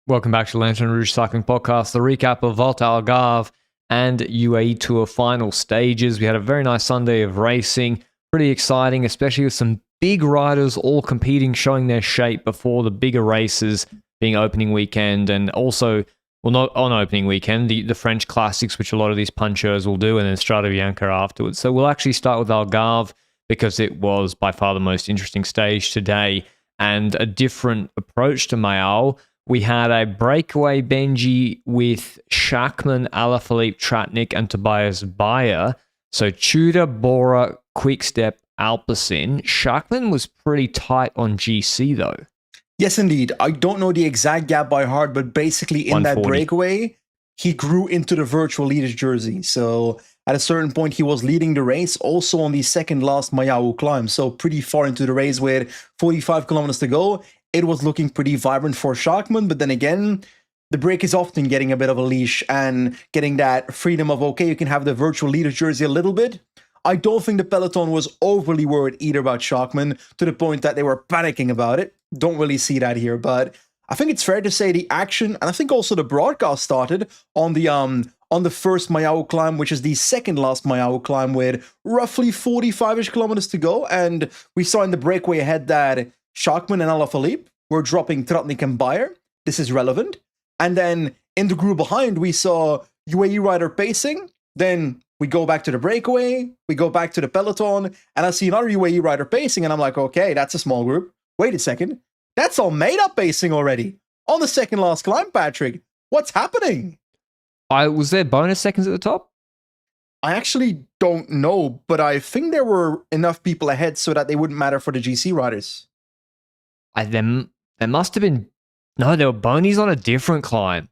Welcome back to Lanterne Rouge Cycling Podcast, the recap of Volta, Algarve, and UAE Tour final stages. We had a very nice Sunday of racing, pretty exciting, especially with some big riders all competing, showing their shape before the bigger races, being opening weekend, and also, well, not on opening weekend, the French classics, which a lot of these punchers will do, and then Strade Bianche afterwards. So we'll actually start with Algarve, because it was by far the most interesting stage today, and a different approach to Mayal. We had a breakaway Benji with Schachmann, Alaphilippe, Tratnik, and Tobias Bayer. So Tudor, Bora, Quickstep, Alpecin. Schachmann was pretty tight on GC though. Yes, indeed. I don't know the exact gap by heart, but basically in that breakaway, he grew into the virtual leader's jersey. So at a certain point, he was leading the race, also on the second last Mayao climb. So pretty far into the race with 45 kilometers to go. It was looking pretty vibrant for Schachmann, but then again, the break is often getting a bit of a leash and getting that freedom of, okay, you can have the virtual leader's jersey a little bit. I don't think the peloton was overly worried either about Schachmann to the point that they were panicking about it. Don't really see that here, but I think it's fair to say the action, and I think also the broadcast started on the first Mayao climb, which is the second last Mayao climb with roughly 45-ish kilometers to go, and we saw in the breakaway ahead that Schachmann and Alaphilippe were dropping Tratnik and Bayer. This is relevant. And then in the group behind, we saw UAE rider pacing. Then we go back to the breakaway. We go back to the peloton. And I see another UAE rider pacing. And I'm like, okay, that's a small group. Wait a second. That's Almeida pacing already. On the second last climb, Patrick. What's happening? Was there bonus seconds at the top? I actually don't know. But I think there were enough people ahead so that they wouldn't matter for the GC riders. There must have been... No, there were bonies on a different climb.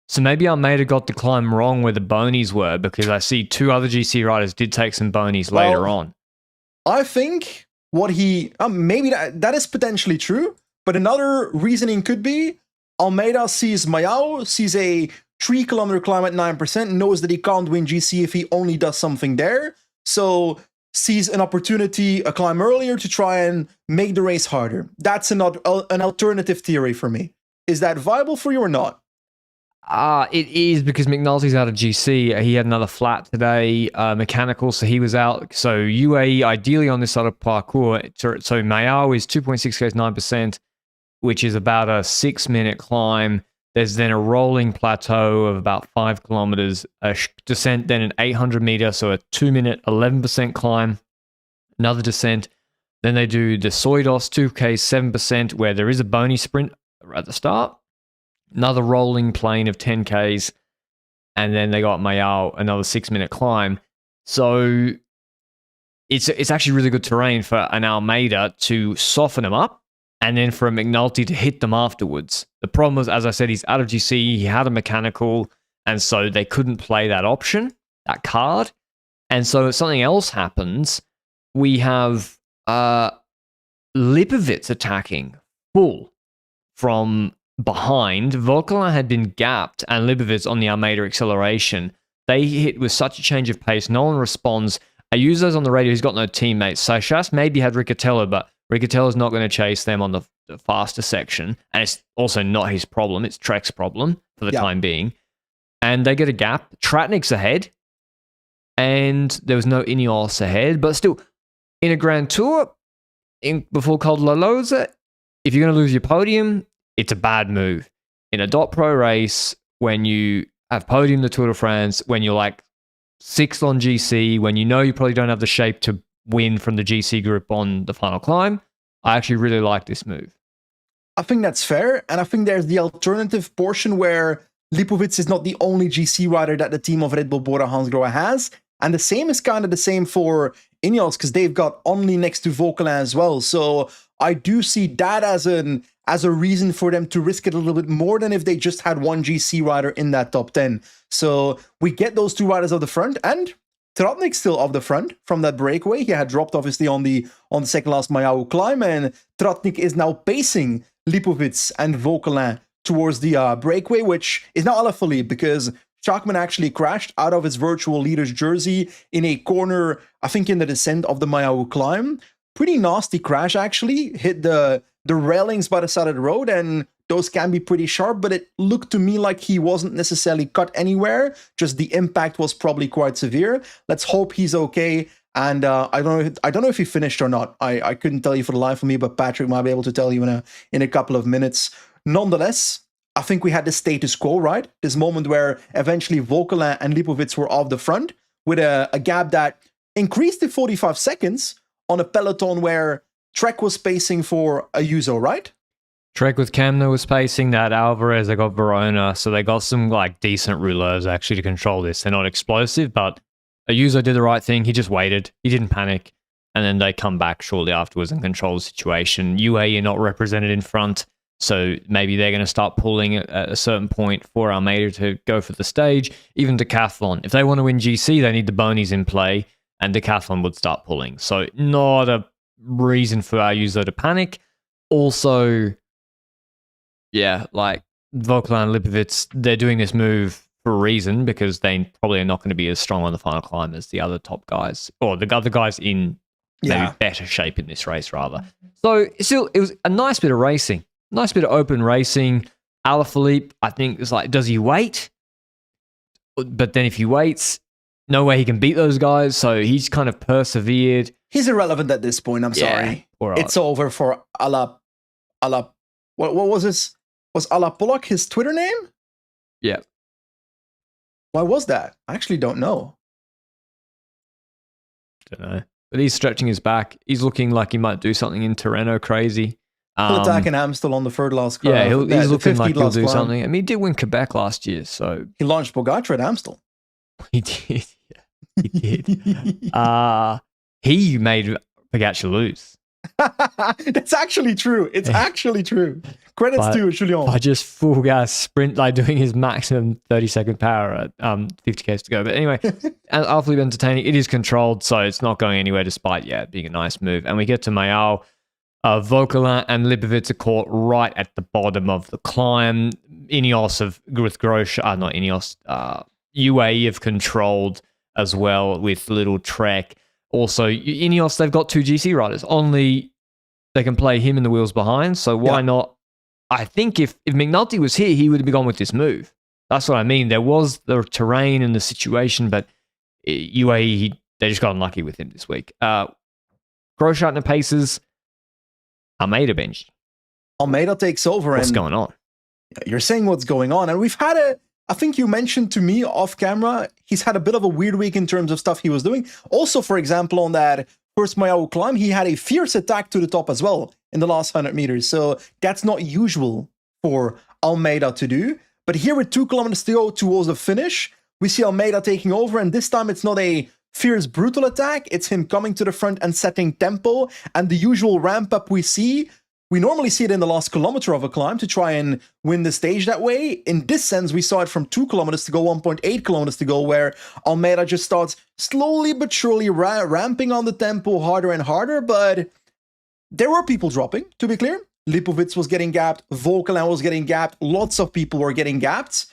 So maybe Almeida got the climb wrong where the bonies were, because I see two other GC riders did take some bonies later on. I think what he... maybe that is potentially true, but another reasoning could be Almeida sees Mayao, sees a 3-kilometer climb at 9%, knows that he can't win GC if he only does something there, so sees an opportunity, a climb earlier, to try and make the race harder. That's an alternative theory for me. Is that viable for you or not? It is, because McNulty's out of GC. He had another flat today, mechanical, so he was out. So UAE, ideally on this sort of parcours, so Mayao is 2.6 k's, 9%, which is about a 6-minute climb. There's then a rolling plateau of about 5 kilometers, a descent, then an 800 meter, so a 2-minute, 11% climb, another descent. Then they do the Soidos, 2K, 7%, where there is a bony sprint at the start. Another rolling plane of 10Ks, and then they got Mayao, another 6-minute climb. So it's actually really good terrain for an Almeida to soften them up, and then for a McNulty to hit them afterwards. The problem was, as I said, he's out of GC, he had a mechanical, and so they couldn't play that option, that card. And so if something else happens, we have Lipovitz attacking full from behind. Vauquelin had been gapped, and Lipovitz on the Almeida acceleration. They hit with such a change of pace, no one responds. I use those on the radio, he's got no teammates. Seixas maybe had Riccatello, but Riccatello's not going to chase them on the faster section, and it's also not his problem. It's Trek's problem for the time being. And they get a gap. Tratnik's ahead, and there was no Ineos ahead, but still, in a Grand Tour, before Col de la Loza, if you're going to lose your podium, it's a bad move. In a dot pro race, when you have podium the Tour de France, when you're like 6th on GC, when you know you probably don't have the shape to win from the GC group on the final climb, I actually really like this move. I think that's fair, and I think there's the alternative portion where Lipovitz is not the only GC rider that the team of Red Bull Bora Hansgrohe has, and the same is kind of the same for Ineos, because they've got Only next to Vauquelin as well. So I do see that as a reason for them to risk it a little bit more than if they just had one GC rider in that top 10. So we get those two riders of the front, and Tratnik's still off the front from that breakaway. He had dropped obviously on the second last Mayao climb, and Tratnik is now pacing Lipovitz and Vauquelin towards the breakaway, which is now Alaphilippe, because Schachmann actually crashed out of his virtual leader's jersey in a corner, I think in the descent of the Mayao climb. Pretty nasty crash, actually. Hit the railings by the side of the road, and those can be pretty sharp, but it looked to me like he wasn't necessarily cut anywhere. Just the impact was probably quite severe. Let's hope he's okay. And I don't know if he finished or not. I couldn't tell you for the life of me, but Patrick might be able to tell you in a couple of minutes. Nonetheless, I think we had the status quo, right? This moment where eventually Volta and Lipovic were off the front with a gap that increased to 45 seconds on a peloton where Trek was pacing for Ayuso, right? Trek with Camno was pacing that. Alvarez, they got Verona, so they got some like decent rouleurs actually to control this. They're not explosive, but Ayuso did the right thing. He just waited. He didn't panic. And then they come back shortly afterwards and control the situation. UAE are not represented in front, so maybe they're going to start pulling at a certain point for Almeida to go for the stage. Even Decathlon. If they want to win GC, they need the bonies in play, and Decathlon would start pulling. So not a reason for Ayuso to panic. Also, yeah, like Volta and Lipovic, they're doing this move for a reason because they probably are not going to be as strong on the final climb as the other top guys, or the other guys in maybe better shape in this race, rather. So still, it was a nice bit of racing, nice bit of open racing. Alaphilippe, I think, is like, does he wait? But then if he waits, no way he can beat those guys, so he's kind of persevered. He's irrelevant at this point, I'm sorry. It's over for Ala. What was this? Was Ala Polak his Twitter name? Yeah. Why was that? I actually don't know. Don't know. But he's stretching his back. He's looking like he might do something in Tirreno crazy. He'll attack in Amstel on the third last climb. Yeah, he's looking like he'll do something. I mean, he did win Quebec last year, so... He launched Pogacar at Amstel. He did, yeah. He did. He made Pogacar lose. That's actually true. It's actually true. Credits to Julien. By just full gas sprint, like doing his maximum 30-second power at 50 k's to go. But anyway, Alaphilippe entertaining. It is controlled, so it's not going anywhere despite, being a nice move. And we get to Mayal. Volta and Lipovic are caught right at the bottom of the climb. Ineos with Grosh, not Ineos, UAE have controlled as well with Little Trek. Also, Ineos, they've got 2 GC riders. Only they can play him in the wheels behind, so why not? I think if McNulty was here, he would have gone with this move. That's what I mean. There was the terrain and the situation, but UAE, they just got unlucky with him this week. Grosjean and paces, Almeida Benji. Almeida takes over. What's going on? You're saying what's going on, and we've had I think you mentioned to me off camera, he's had a bit of a weird week in terms of stuff he was doing. Also, for example, on that first Mayao climb, he had a fierce attack to the top as well in the last 100 meters. So that's not usual for Almeida to do. But here with 2 kilometers to go towards the finish, we see Almeida taking over. And this time it's not a fierce, brutal attack. It's him coming to the front and setting tempo. And the usual ramp up we see, we normally see it in the last kilometer of a climb to try and win the stage that way. In this sense, we saw it from 2 kilometers to go, 1.8 kilometers to go, where Almeida just starts slowly but surely ramping on the tempo harder and harder. But there were people dropping, to be clear. Lipovic was getting gapped. Volta was getting gapped. Lots of people were getting gapped.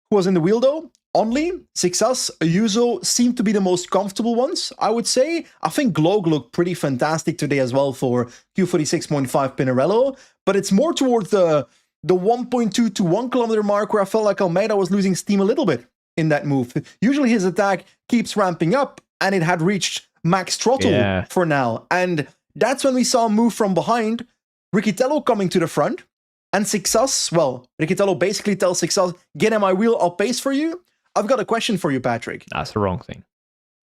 Who was in the wheel, though? Only Sixas, Ayuso seemed to be the most comfortable ones, I would say. I think Glog looked pretty fantastic today as well for Q46.5 Pinarello, but it's more towards the 1.2 to 1 kilometer mark where I felt like Almeida was losing steam a little bit in that move. Usually his attack keeps ramping up, and it had reached max throttle for now. And that's when we saw a move from behind, Riccitello coming to the front, and Sixas, Riccitello basically tells Sixas, get in my wheel, I'll pace for you. I've got a question for you, Patrick. That's the wrong thing.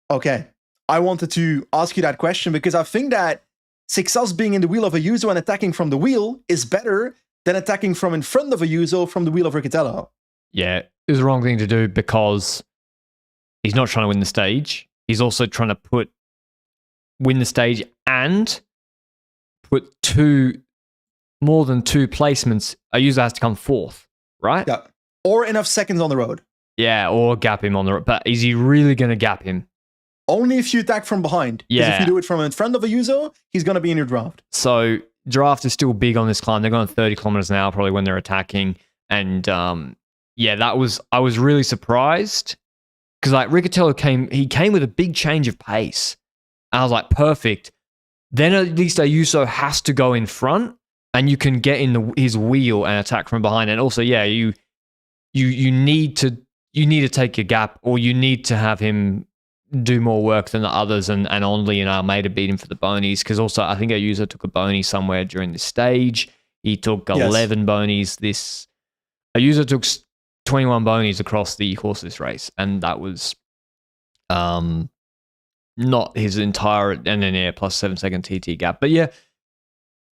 Okay. I wanted to ask you that question because I think that Sixas being in the wheel of Ayuso and attacking from the wheel is better than attacking from in front of Ayuso from the wheel of Riccitello. Yeah, it was the wrong thing to do because he's not trying to win the stage. He's also trying to win the stage and put more than 2 placements. Ayuso has to come 4th, right? Yeah. Or enough seconds on the road. Yeah, or gap him on the road. But is he really going to gap him? Only if you attack from behind. Because if you do it from in front of Ayuso, he's going to be in your draft. So draft is still big on this climb. They're going 30 kilometers an hour probably when they're attacking. And I was really surprised because like Riccitello came with a big change of pace. And I was like, perfect. Then at least Ayuso has to go in front. and you can get in his wheel and attack from behind. And also, yeah, you need to take your gap, or you need to have him do more work than the others, and Only and Almeida beat him for the bonies, because also I think our user took a bony somewhere during this stage. He took 11 bonies. A user took 21 bonies across the course of this race, and that was not his entire, and then plus 7-second TT gap. But yeah,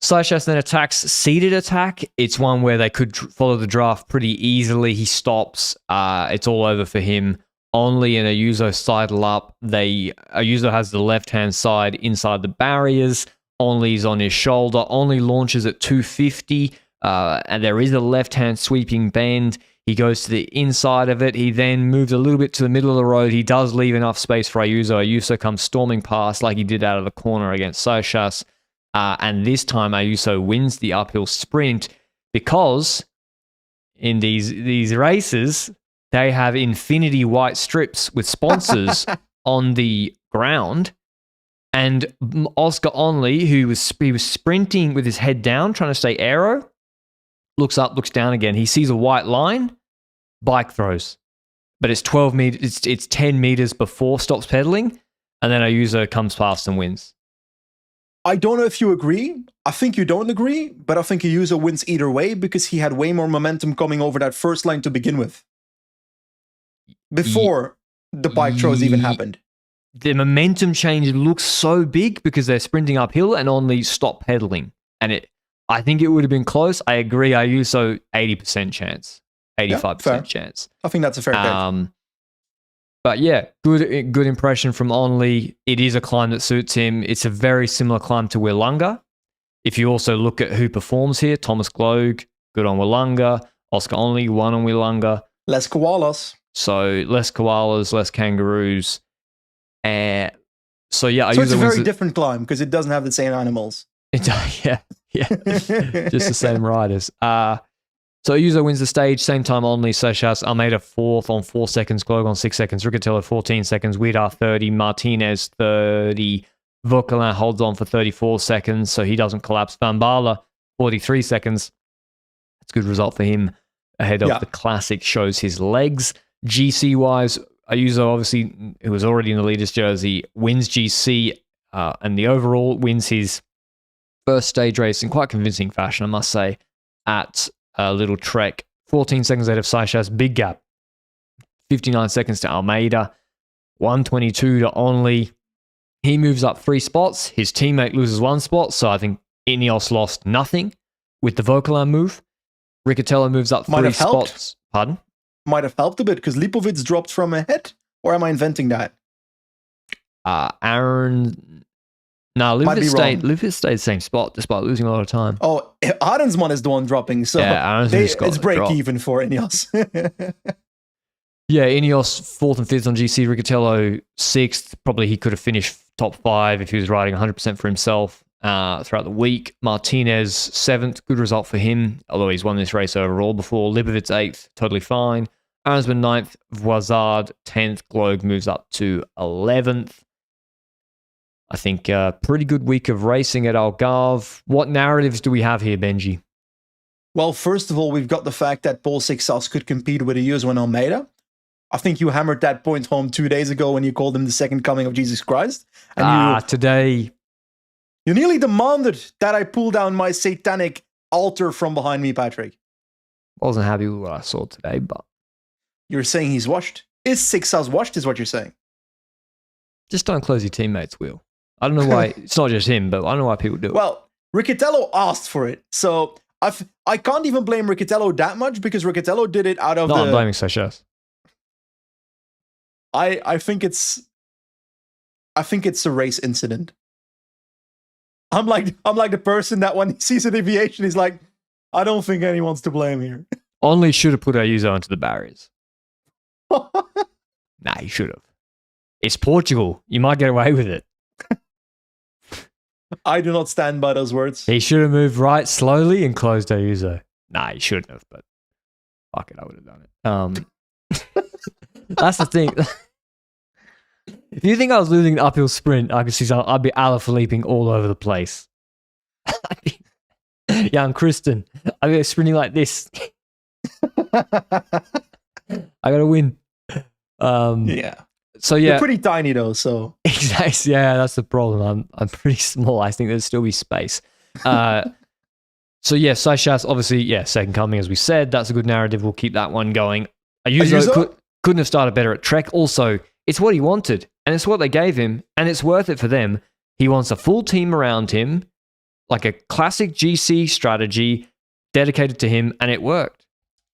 Saishas then attacks seated attack. It's one where they could follow the draft pretty easily. He stops. It's all over for him. Only and Ayuso sidle up. Ayuso has the left-hand side inside the barriers. Only's on his shoulder. Only launches at 250, and there is a left-hand sweeping bend. He goes to the inside of it. He then moves a little bit to the middle of the road. He does leave enough space for Ayuso. Ayuso comes storming past like he did out of the corner against Saishas. And this time Ayuso wins the uphill sprint, because in these races, they have infinity white strips with sponsors on the ground. And Oscar Only, he was sprinting with his head down, trying to stay aero, looks up, looks down again. He sees a white line, bike throws. But it's 12 meters, it's 10 meters before stops pedaling, and then Ayuso comes past and wins. I don't know if you agree. I think you don't agree, but I think Ayuso wins either way, because he had way more momentum coming over that first line to begin with, before the bike throws even happened. The momentum change looks so big because they're sprinting uphill and Only stop pedaling. And I think it would have been close. I agree. Ayuso 80% chance, 85% chance. I think that's a fair take. But yeah, good impression from Only. It is a climb that suits him. It's a very similar climb to Willunga. If you also look at who performs here, Thomas Gloag, good on Willunga. Oscar Only, one on Willunga. Less koalas. So less koalas, less kangaroos. So yeah, so it's a very different climb because it doesn't have the same animals. Yeah, just the same riders. So Ayuso wins the stage, same time Only, Seixas, Almeida 4th on 4 seconds, Gloag on 6 seconds, Riccatello 14 seconds, Widar 30, Martinez 30, Vauquelin holds on for 34 seconds, so he doesn't collapse. Van Baarle 43 seconds. That's a good result for him ahead of the Classic, shows his legs. GC-wise, Ayuso, obviously, who was already in the leader's jersey, wins GC, and the overall wins his first stage race in quite convincing fashion, I must say, at Little Trek. 14 seconds ahead of Seixas, big gap. 59 seconds to Almeida, 122 to Only. He moves up 3 spots. His teammate loses 1 spot, so I think Ineos lost nothing with the Vauquelin move. Riccatello moves up 3 spots. Pardon? Might have helped a bit because Lipovic dropped from ahead, or am I inventing that? Aaron... No, Lipovic stayed the same spot despite losing a lot of time. Oh, Arensman is the one dropping, so it's break even for Ineos. Yeah, Ineos 4th and 5th on GC, Riccatello 6th. Probably he could have finished top 5 if he was riding 100% for himself throughout the week. Martinez 7th, good result for him, although he's won this race overall before. Lipovic 8th, totally fine. Arensman 9th, Voisard 10th, Gloag moves up to 11th. I think a pretty good week of racing at Algarve. What narratives do we have here, Benji? Well, first of all, we've got the fact that Paul Sixas could compete with Ayuso and Almeida. I think you hammered that point home 2 days ago when you called him the second coming of Jesus Christ. And today... You nearly demanded that I pull down my satanic altar from behind me, Patrick. Wasn't happy with what I saw today, but... You're saying he's washed? Is Sixas washed, is what you're saying? Just don't close your teammates' wheel. I don't know why. It's not just him, but I don't know why people do it. Well, Riccatello asked for it, so I can't even blame Riccatello that much because Riccatello did it out of I'm blaming Seixas. I think it's a race incident. I'm like the person that when he sees a deviation, he's like, I don't think anyone's to blame here. Only should have put Ayuso into the barriers. Nah, he should have. It's Portugal. You might get away with it. I do not stand by those words. He should have moved right slowly and closed Ayuso. Nah, he shouldn't have, but fuck it, I would have done it. That's the thing. If you think I was losing an uphill sprint, I could see I'd be Alaphilipping all over the place. Jan Kristen. I'm going to sprinting like this. I got to win. Yeah. So yeah, you're pretty tiny though. So exactly. Yeah, that's the problem. I'm pretty small. I think there'd still be space. So yeah, Seychelles, obviously, yeah, second coming, as we said. That's a good narrative. We'll keep that one going. Ayuso couldn't have started better at Trek. Also, it's what he wanted, and it's what they gave him, and it's worth it for them. He wants a full team around him, like a classic GC strategy dedicated to him, and it worked.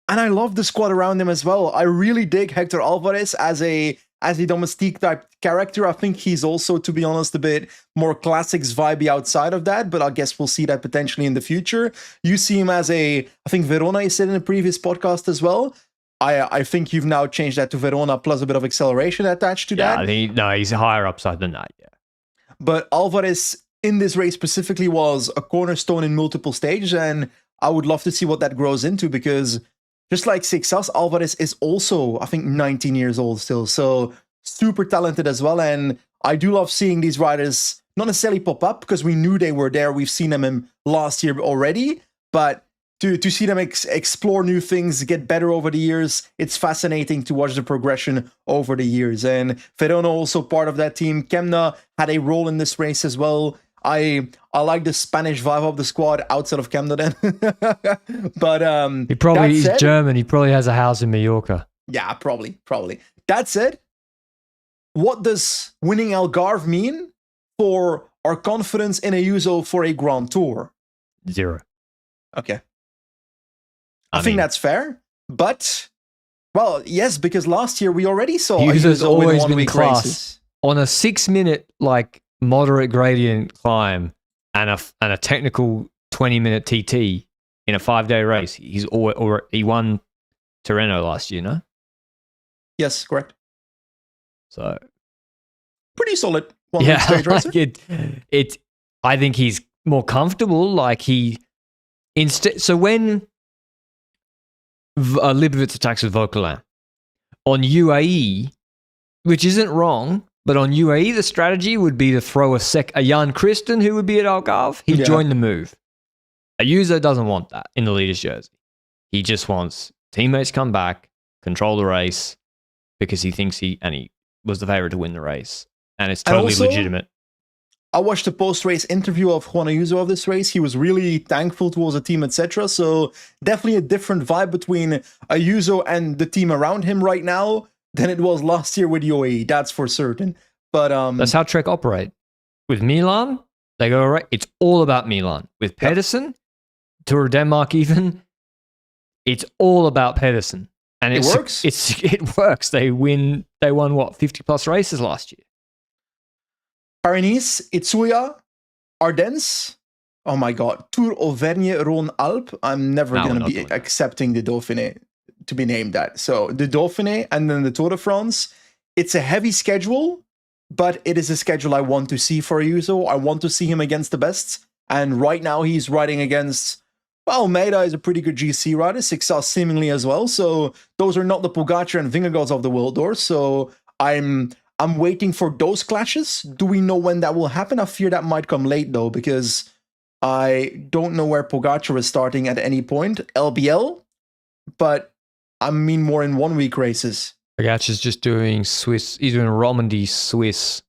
And I love the squad around him as well. I really dig Hector Alvarez as a domestique type character. I think he's also, to be honest, a bit more classics vibey outside of that, but I guess we'll see that potentially in the future. You see him as I think Verona, you said in a previous podcast as well. I think you've now changed that to Verona plus a bit of acceleration attached to that. I think, no, he's a higher upside than that, yeah. But Alvarez in this race specifically was a cornerstone in multiple stages, and I would love to see what that grows into, because just like Sixas, Alvarez is also, I think, 19 years old still. So super talented as well. And I do love seeing these riders not necessarily pop up, because we knew they were there. We've seen them in last year already. But to see them explore new things, get better over the years, it's fascinating to watch the progression over the years. And Verona also part of that team. Kemna had a role in this race as well. I like the Spanish vibe of the squad outside of Kemna then. But he probably is German. He probably has a house in Mallorca. Yeah, probably. That said, what does winning Algarve mean for our confidence in Ayuso for a Grand Tour? 0. Okay. I think that's fair. But, well, yes, because last year we already saw Ayuso win 1 week races. On a 6-minute, like, moderate gradient climb and a technical 20-minute TT in a 5-day race. He won Tirreno last year, no? Yes, correct. So pretty solid. Stage racer. Like I think he's more comfortable. Like so when Libovitz attacks with Vauquelin on UAE, which isn't wrong. But on UAE, the strategy would be to throw a Jan Kristen, who would be at Algarve. He'd join the move. Ayuso doesn't want that in the leader's jersey. He just wants teammates come back, control the race, because he thinks he was the favorite to win the race. And it's totally legitimate. I watched the post-race interview of Juan Ayuso of this race. He was really thankful towards the team, etc. So definitely a different vibe between Ayuso and the team around him right now than it was last year with UAE. That's for certain. But that's how Trek operate. With Milan, they go right. It's all about Milan. With Pedersen, Tour of Denmark, even, it's all about Pedersen, and it works. It works. They won what 50+ races last year. Paris, Itzuya, Ardennes. Oh my God, Tour Auvergne Rhône Alpes. I'm never going to be accepting the Dauphiné to be named that. So the Dauphiné and then the Tour de France. It's a heavy schedule, but it is a schedule I want to see for Ayuso. I want to see him against the best. And right now he's riding against, well, Almeida is a pretty good GC rider, Sixas seemingly as well. So those are not the Pogacar and Vingegaards of the world, or so I'm waiting for those clashes. Do we know when that will happen? I fear that might come late though, because I don't know where Pogacar is starting at any point. LBL, but I mean more in 1 week races. Pogacar's just doing Swiss. He's doing Romandy Swiss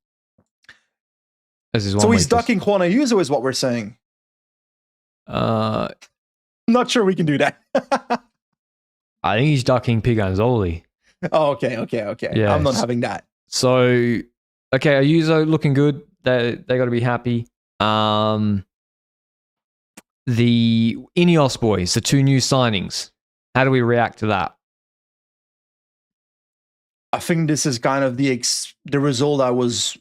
as his 1 week. So he's ducking Juan Ayuso is what we're saying. Not sure we can do that. I think he's ducking Piganzoli. Oh, okay. Yeah, I'm not having that. So, okay, Ayuso looking good. They got to be happy. The Ineos boys, the 2 new signings. How do we react to that? I think this is kind of the result I was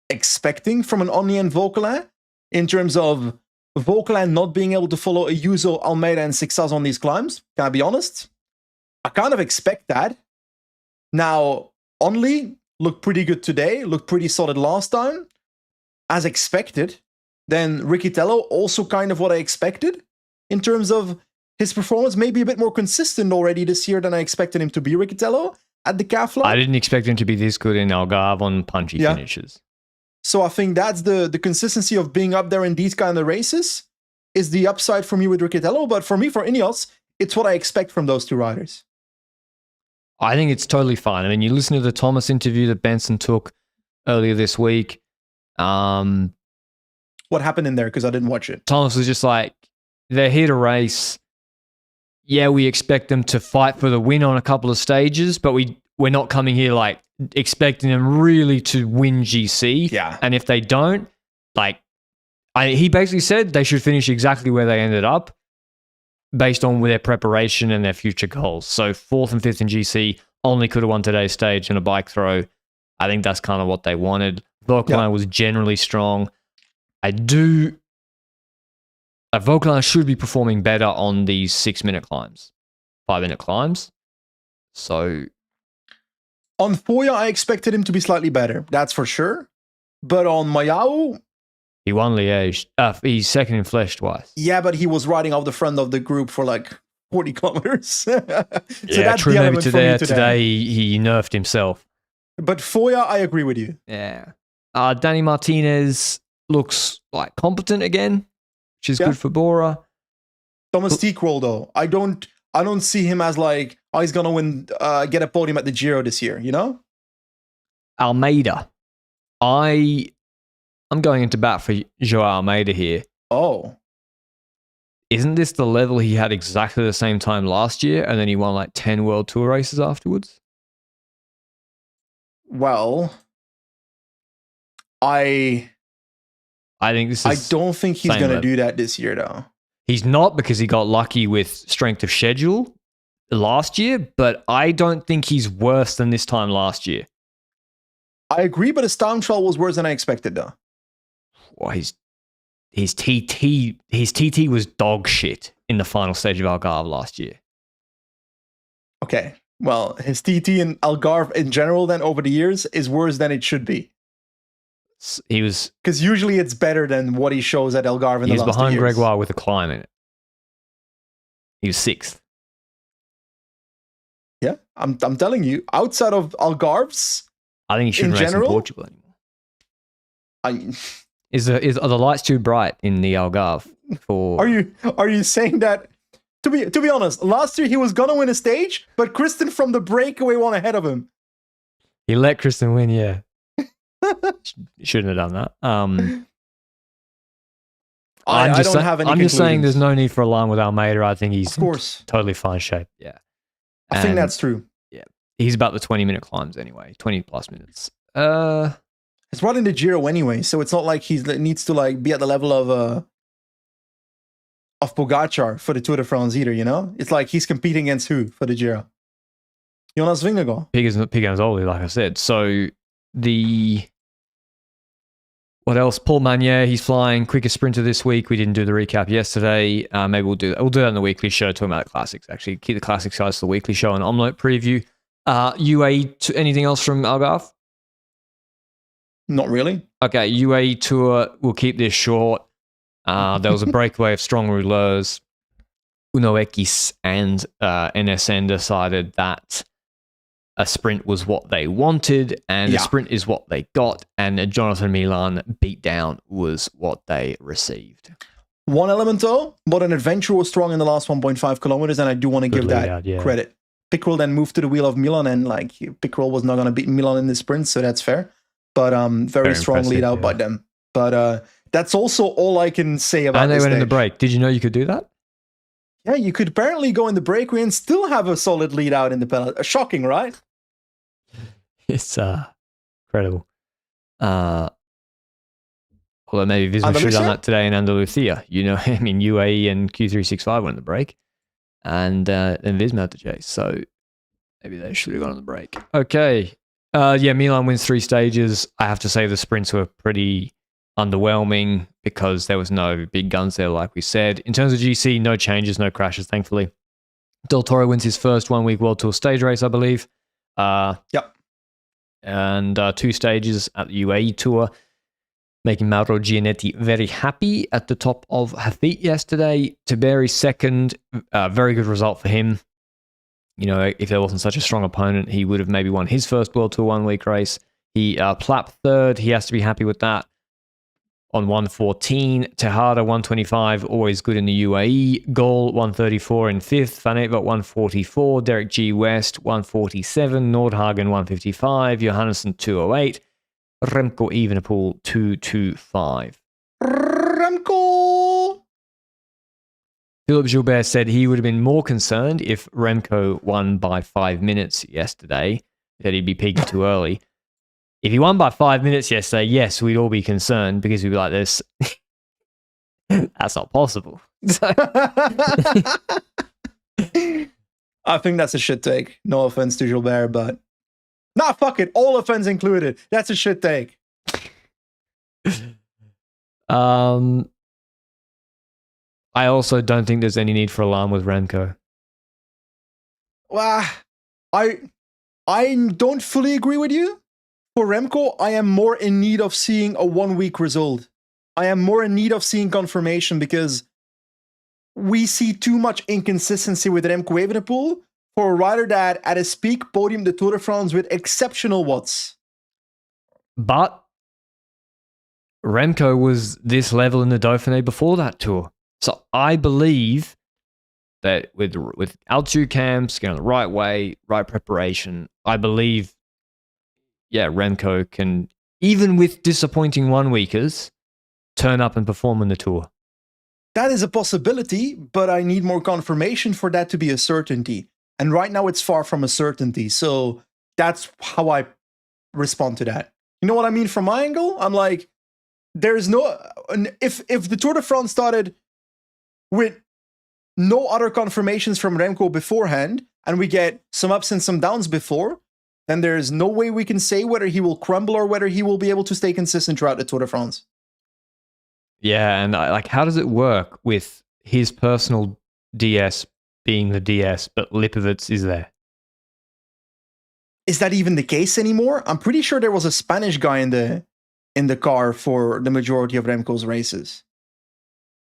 expecting from an Omni and Vauquelin, in terms of Vauquelin not being able to follow Ayuso, Almeida, and Sixas on these climbs. Can I be honest? I kind of expect that. Now, Only looked pretty good today, looked pretty solid last time, as expected. Then Riccitello, also kind of what I expected in terms of his performance, maybe a bit more consistent already this year than I expected him to be, Riccitello, at the calf line. I didn't expect him to be this good in Algarve on punchy finishes. So I think that's the consistency of being up there in these kind of races. is the upside for me with Riccitello, but for me, for Ineos, it's what I expect from those two riders. I think it's totally fine. I mean, you listen to the Thomas interview that Benson took earlier this week. What happened in there? Because I didn't watch it. Thomas was just like, they're here to race. Yeah, we expect them to fight for the win on a couple of stages, but we're not coming here like expecting them really to win GC. Yeah. And if they don't, like, he basically said they should finish exactly where they ended up based on their preparation and their future goals. So 4th and 5th in GC only could have won today's stage in a bike throw. I think that's kind of what they wanted. Volta was generally strong. Volta should be performing better on these 6-minute climbs, 5-minute climbs. So on Foya, I expected him to be slightly better. That's for sure. But on Mayao, he won Liège. He's second in Flesh twice. Yeah, but he was riding off the front of the group for like 40 kilometers. So that's true. Maybe today he nerfed himself. But Foya, I agree with you. Yeah. Danny Martinez looks like competent again, which is good for Bora. Thomas Teakroll, though, I don't see him as like, oh, he's gonna win, get a podium at the Giro this year. You know, Almeida. I'm going into bat for Joao Almeida here. Oh. Isn't this the level he had exactly the same time last year, and then he won like 10 World Tour races afterwards? Well, I think this is... I don't think he's going to do that this year, though. He's not, because he got lucky with strength of schedule last year, but I don't think he's worse than this time last year. I agree, but his time trial was worse than I expected, though. Well, his TT was dog shit in the final stage of Algarve last year. Okay, well, his TT in Algarve in general, then over the years, is worse than it should be. He was, because usually it's better than what he shows at Algarve in the last 2 years. He was behind Gregoire with a climb in it. He was 6th. Yeah, I'm telling you, outside of Algarve's, I think he shouldn't race in Portugal anymore. Are the lights too bright in the Algarve? Are you saying that? To be honest, last year he was gonna win a stage, but Kristen from the breakaway won ahead of him. He let Kristen win, yeah. Shouldn't have done that. I don't have any. I'm just saying there's no need for alarm with Almeida. I think he's of course totally fine shape. Yeah, I think that's true. Yeah, he's about the 20-minute climbs anyway, 20 plus minutes. It's right in the Giro anyway, so it's not like he needs to like be at the level of Pogacar for the Tour de France either. You know, it's like he's competing against who for the Giro? Jonas Vingegaard. Piganzoli, like I said. So what else? Paul Magnier, he's flying quickest sprinter this week. We didn't do the recap yesterday. Maybe we'll do that. We'll do that in the weekly show, talking about the classics. Actually, keep the classics guys to the weekly show and omelette preview. UAE, anything else from Algarve? Not really. Okay, UAE Tour, we'll keep this short. There was a breakaway of strong rouleurs. Uno X and Naesen decided that a sprint was what they wanted, and a sprint is what they got, and a Jonathan Milan beatdown was what they received. One element though, Modern Adventure was strong in the last 1.5 kilometers, and I do want to give that credit. Pickrell then moved to the wheel of Milan, and like Pickrell was not going to beat Milan in the sprint, so that's fair. But very strong lead out by them. But that's also all I can say about. And they went in the break. Did you know you could do that? Yeah, you could apparently go in the breakaway and still have a solid lead out in the peloton. Shocking, right? It's incredible. Although maybe Visma should have done that today in Andalusia. You know, I mean, UAE and Q365 went in the break, and then Visma had to chase. So maybe they should have gone on the break. Okay. Milan wins 3 stages. I have to say the sprints were pretty underwhelming because there was no big guns there, like we said. In terms of GC, no changes, no crashes, thankfully. Del Toro wins his first 1-week World Tour stage race, I believe. Yep. And 2 stages at the UAE Tour, making Mauro Gianetti very happy at the top of Hafit yesterday. Tiberi second, very good result for him. You know, if there wasn't such a strong opponent, he would have maybe won his first World Tour 1-week race. He Plapp third, he has to be happy with that. on 114. Tejada 125, always good in the UAE. Gol 134 in 5th. Van Aert 144. Derek G. West 147. Nordhagen 155. Johannesson 208. Remco Evenepoel 225. Remco! Philip Gilbert said he would have been more concerned if Remco won by 5 minutes yesterday, that he'd be peaking too early. If he won by 5 minutes yesterday, yes, we'd all be concerned because we'd be like, this. That's not possible. I think that's a shit take. No offense to Gilbert, but nah, fuck it. All offense included. That's a shit take. I also don't think there's any need for alarm with Remco. Well, I don't fully agree with you. For Remco, I am more in need of seeing a 1 week result. I am more in need of seeing confirmation because we see too much inconsistency with Remco Evenepoel for a rider that at his peak podiumed the Tour de France with exceptional watts. But Remco was this level in the Dauphiné before that tour. So I believe that with altitude camps, going the right way, right preparation, I believe, yeah, Remco can, even with disappointing 1 weekers, turn up and perform in the tour. That is a possibility, but I need more confirmation for that to be a certainty. And right now it's far from a certainty. So that's how I respond to that. You know what I mean? From my angle, I'm like, there's no, if the Tour de France started with no other confirmations from Remco beforehand, and we get some ups and some downs before, then there's no way we can say whether he will crumble or whether he will be able to stay consistent throughout the Tour de France. Yeah, and like, how does it work with his personal DS being the DS, but Lipovitz is there? Is that even the case anymore? I'm pretty sure there was a Spanish guy in the car for the majority of Remco's races.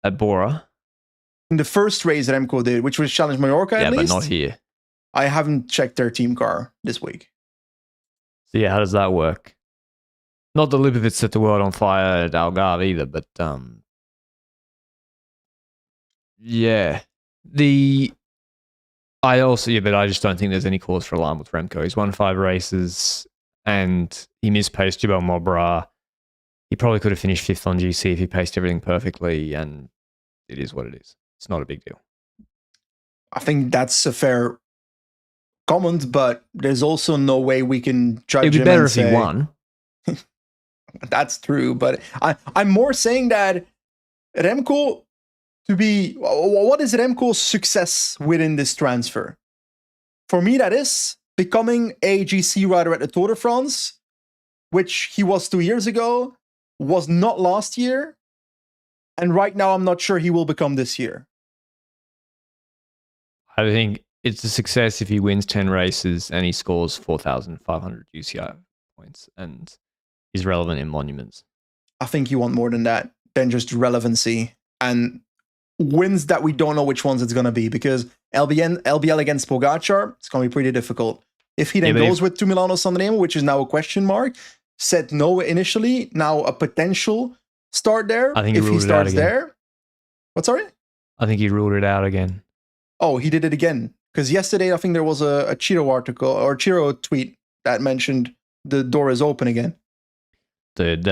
At Bora? In the first race Remco did, which was Challenge Mallorca at least. Yeah, but not here. I haven't checked their team car this week. So yeah, how does that work? Not that Lipovitz set the world on fire at Algarve either, but yeah. But I just don't think there's any cause for alarm with Remco. He's won 5 races and he mispaced Jabal Mobra. He probably could have finished 5th on GC if he paced everything perfectly, and it is what it is. It's not a big deal. I think that's a fair comment, but there's also no way we can judge him. It'd be better if he won. That's true, but I'm more saying that Remco, what is Remco's success within this transfer? For me, that is becoming a GC rider at the Tour de France, which he was 2 years ago, was not last year, and right now I'm not sure he will become this year. I think it's a success if he wins 10 races and he scores 4,500 UCI points and is relevant in monuments. I think you want more than that, than just relevancy and wins that we don't know which ones it's going to be, because LBL against Pogacar, it's going to be pretty difficult. If he then goes with 2 Milano Sanremo, which is now a question mark, said no initially, now a potential start there. I think if he starts there. What, sorry? I think he ruled it out again. Oh, he did it again. Because yesterday, I think there was a Chiro article or Chiro tweet that mentioned the door is open again. Dude,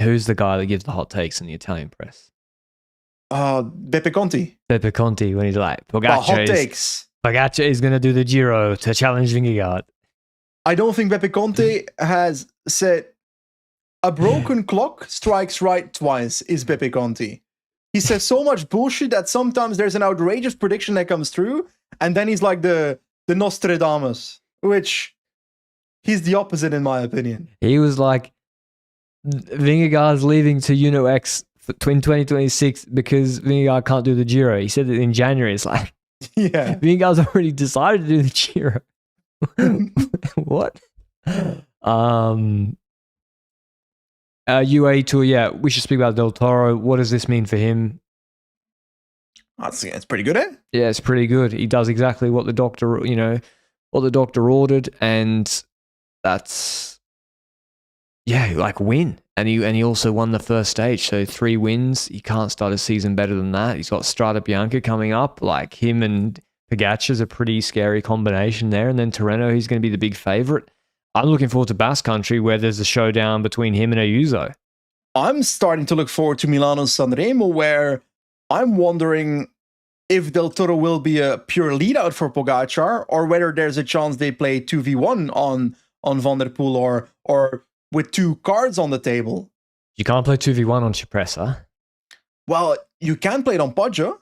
who's the guy that gives the hot takes in the Italian press? Beppe Conti. Beppe Conti, when he's like, Pogacar is going to do the Giro to challenge Vingegaard. I don't think Beppe Conti has said a broken clock strikes right twice, is Beppe Conti. He says so much bullshit that sometimes there's an outrageous prediction that comes through, and then he's like the Nostradamus, which he's the opposite in my opinion. He was like, Vingegaard's leaving to Uno X in 2026 because Vingegaard can't do the Giro. He said it in January. It's like, yeah, Vingegaard's already decided to do the Giro. What? UAE Tour, yeah, we should speak about Del Toro. What does this mean for him? It's pretty good, eh? Yeah, it's pretty good. He does exactly what the doctor, what the doctor ordered, and that's like win. And he also won the first stage. So 3 wins. He can't start a season better than that. He's got Strada Bianca coming up. Like him and Pogacar's a pretty scary combination there. And then Tirreno, he's going to be the big favorite. I'm looking forward to Basque Country where there's a showdown between him and Ayuso. I'm starting to look forward to Milano Sanremo, where I'm wondering if Del Toro will be a pure lead out for Pogacar, or whether there's a chance they play 2v1 on Van der Poel, or with 2 cards on the table. You can't play 2v1 on Cipressa. Well, you can play it on Poggio.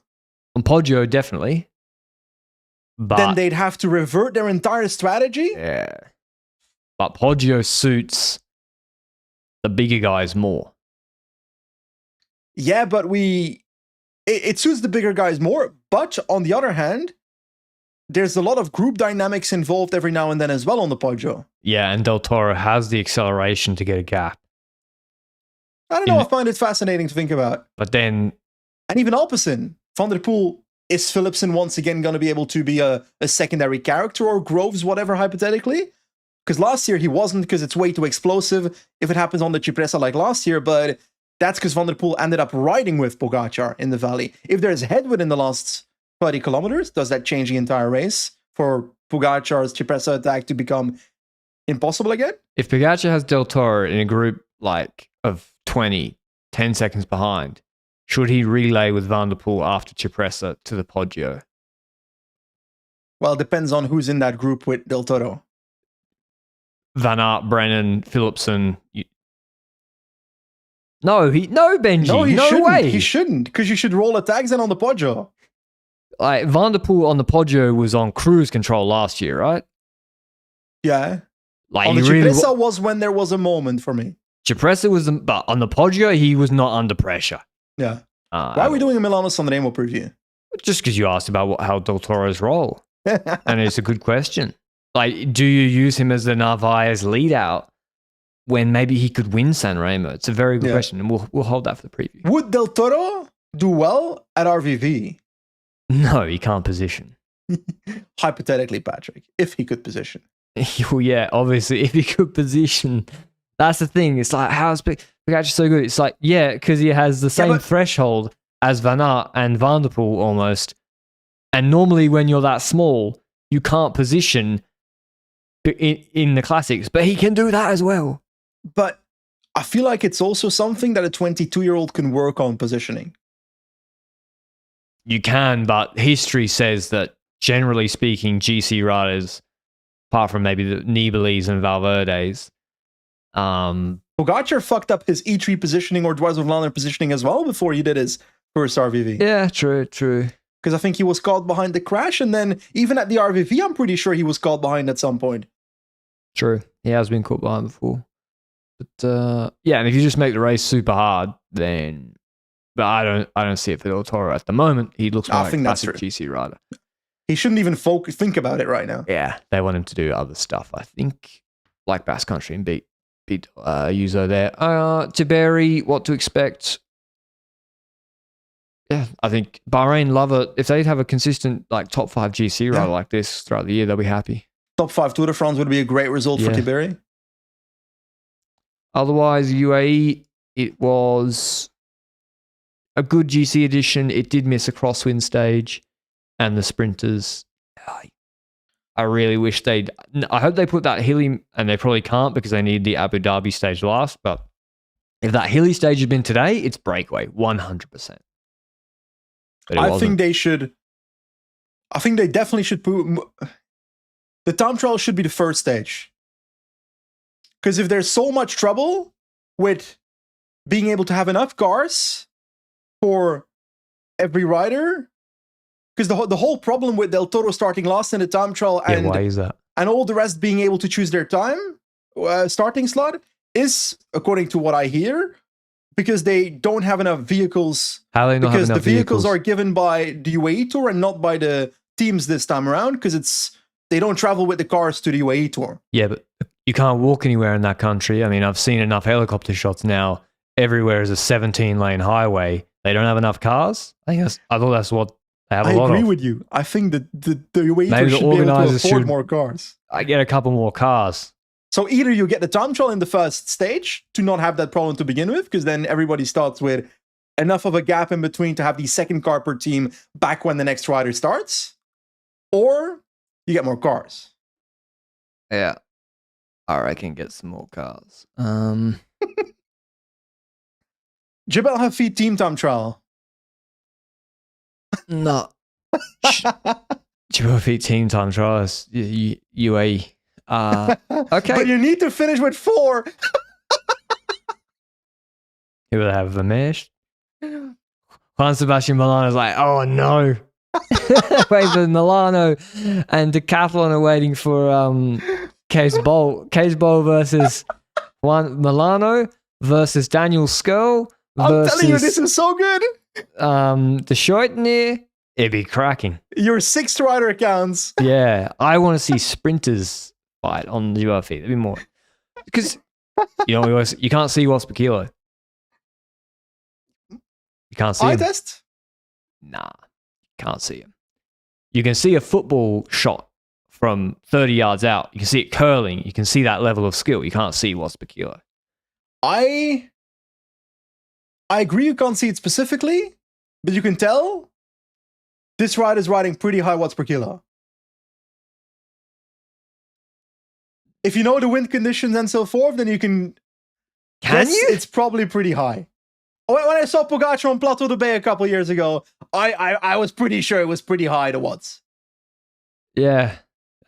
On Poggio, definitely. But then they'd have to revert their entire strategy. Yeah. But Poggio suits the bigger guys more. Yeah, but it suits the bigger guys more. But on the other hand, there's a lot of group dynamics involved every now and then as well on the Poggio. Yeah, and Del Toro has the acceleration to get a gap. I don't know, I find it fascinating to think about. But then... And even Alpecin, Van der Poel, is Philipsen once again going to be able to be a secondary character, or Groves, whatever, hypothetically? Because last year he wasn't, because it's way too explosive if it happens on the Cipressa like last year, but that's because Van der Poel ended up riding with Pogacar in the valley. If there's headwind in the last 30 kilometers, does that change the entire race for Pogacar's Cipressa attack to become impossible again? If Pogacar has Del Toro in a group like of 20, 10 seconds behind, should he relay with Van der Poel after Cipressa to the Poggio? Well, it depends on who's in that group with Del Toro. Van Aert, Brennan, Philipsen. No, Benji. No, shouldn't. Way. He shouldn't, because you should roll attacks then on the Poggio. Like Van der Poel on the Poggio was on cruise control last year, right? Yeah. Like on the Cipressa was when there was a moment for me. Cipressa was, but on the Poggio he was not under pressure. Yeah. Why are we doing a Milano Sanremo preview? Just because you asked about how Del Toro's role, and it's a good question. Like, do you use him as the Narvaez lead out when maybe he could win Sanremo? It's a very good question, and we'll hold that for the preview. Would Del Toro do well at RVV? No, he can't position. Hypothetically, Patrick, if he could position. Well, yeah, obviously, if he could position. That's the thing. It's like, how's Pogacar so good? It's like, yeah, because he has the same threshold as Van Aert and Van der Poel almost. And normally when you're that small, you can't position in the classics, but he can do that as well. But I feel like it's also something that a 22-year-old can work on positioning. You can, but history says that generally speaking, GC riders, apart from maybe the Nibelis and Valverdes, Pogacar fucked up his E3 positioning or Dwars of Vlaanderen positioning as well before he did his first RVV. Yeah, true. Because I think he was caught behind the crash, and then even at the RVV, I'm pretty sure he was caught behind at some point. True. He has been caught behind before. But yeah, and if you just make the race super hard, then... But I don't see it for Del Toro at the moment. He looks more like a classic GC rider. He shouldn't even think about it right now. Yeah, they want him to do other stuff, I think. Like Basque Country and beat Ayuso there. Tiberi, what to expect? Yeah, I think Bahrain love it. If they have a consistent like top 5 GC rider like this throughout the year, they'll be happy. Top 5 Tour de France would be a great result for Tiberi. Otherwise, UAE, it was a good GC edition. It did miss a crosswind stage, and the sprinters. I really wish I hope they put that hilly, and they probably can't because they need the Abu Dhabi stage last. But if that hilly stage had been today, it's breakaway 100%. I think they should. I think they definitely should put the time trial should be the first stage. Because if there's so much trouble with being able to have enough cars for every rider, because the whole problem with Del Toro starting last in the time trial and why is that? And all the rest being able to choose their time starting slot is, according to what I hear, because they don't have enough vehicles. How they not have enough because the vehicles are given by the UAE Tour and not by the teams this time around, because they don't travel with the cars to the UAE Tour. Yeah, but you can't walk anywhere in that country. I mean, I've seen enough helicopter shots now. Everywhere is a 17-lane highway. They don't have enough cars. I thought that's what they have a lot of. I agree with you. I think that the UAE Maybe Tour should be able to afford more cars. I get a couple more cars. So either you get the time trial in the first stage to not have that problem to begin with, because then everybody starts with enough of a gap in between to have the second car per team back when the next rider starts, or you get more cars. Yeah. I can get some more cars. Jebel Hafid team time trial. No. Jebel Hafid team time trials. UAE. Okay. But you need to finish with 4. Who will have Vermeersch? Juan Sebastian Milano's like, oh no. Wait for Milano and Decathlon are waiting for Case Bowl. Case Bowl versus Juan Milano versus Daniel Skirl. I'm telling you, this is so good. The Scheutner. It'd be cracking. Your 6 rider accounts. Yeah. I want to see sprinters fight on the UAE. That'd be more. Because, you can't see watts per kilo. You can't see Eye him. test? Nah, can't see him. You can see a football shot from 30 yards out. You can see it curling. You can see that level of skill. You can't see watts per kilo. I agree you can't see it specifically, but you can tell this rider is riding pretty high watts per kilo. If you know the wind conditions and so forth, then you can guess you? it's probably pretty high. When I saw Pogacar on Plateau de Bay a couple years ago, I was pretty sure it was pretty high, the watts. Yeah,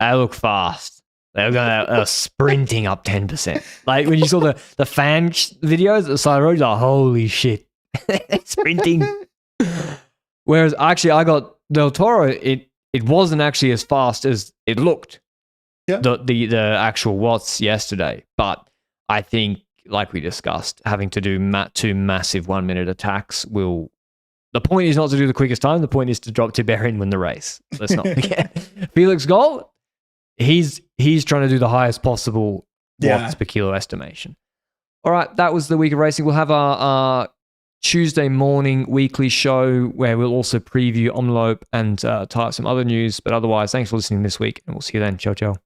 they look fast. They were sprinting up 10%. Like when you saw the fan videos at the side of the road, you're like, holy shit, sprinting. Whereas actually I got Del Toro, it wasn't actually as fast as it looked. Yeah. The actual watts yesterday. But I think, like we discussed, having to do 2 massive 1 minute attacks will... The point is not to do the quickest time. The point is to drop Tiberi and win the race. Let's not forget. Felix Gall, he's trying to do the highest possible watts per kilo estimation. All right, that was the week of racing. We'll have our Tuesday morning weekly show where we'll also preview Omloop and tie up some other news. But otherwise, thanks for listening this week, and we'll see you then. Ciao, ciao.